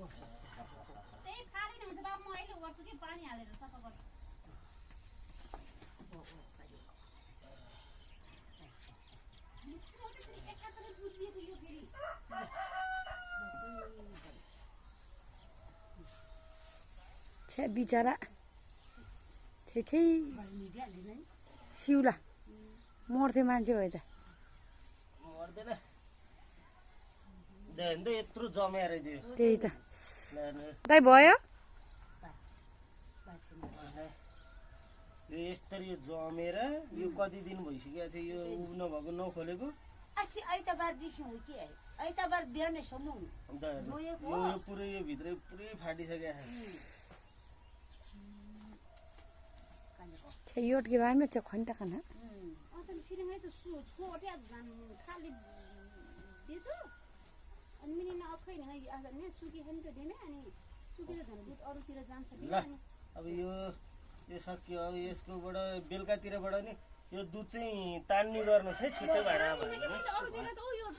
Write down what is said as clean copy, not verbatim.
त्यही फालेन भने त बाबु म अहिले गर्छु कि पानी हालेर सफा गर्छु एकातले बुझिएको यो फेरि छे बिचरा छे छे सिउला मर्थे मान्छे भयो त मर्दैन देन यत्रो जमेर चाहिँ त्यही त दाइ भयो यो यसरी यो जमेर यो कति दिन भइसक्यो थियो यो उब्न भएको नखोलेको अस्ति आइतबारदेखि हो कि आइतबार बिहानैसम्म अन्त यो पुरै यो भित्रै पुरै फाटिसक्यो छे योट के बारे में खन्टा खाना अन्त फेरि मैले त छोट्या खाली दिएछु अनि मिनिन अखै नै आज नि सुकी खानि त दिने अनि सुकी त झन् दुध अरूतिर जान्छ ल अब यो सक्यो अब यसकोबाट बेलुकातिरबाट नि यो दुध चाहिँ तान्ने गर्नुहोस् है छुट्टै भाँडामा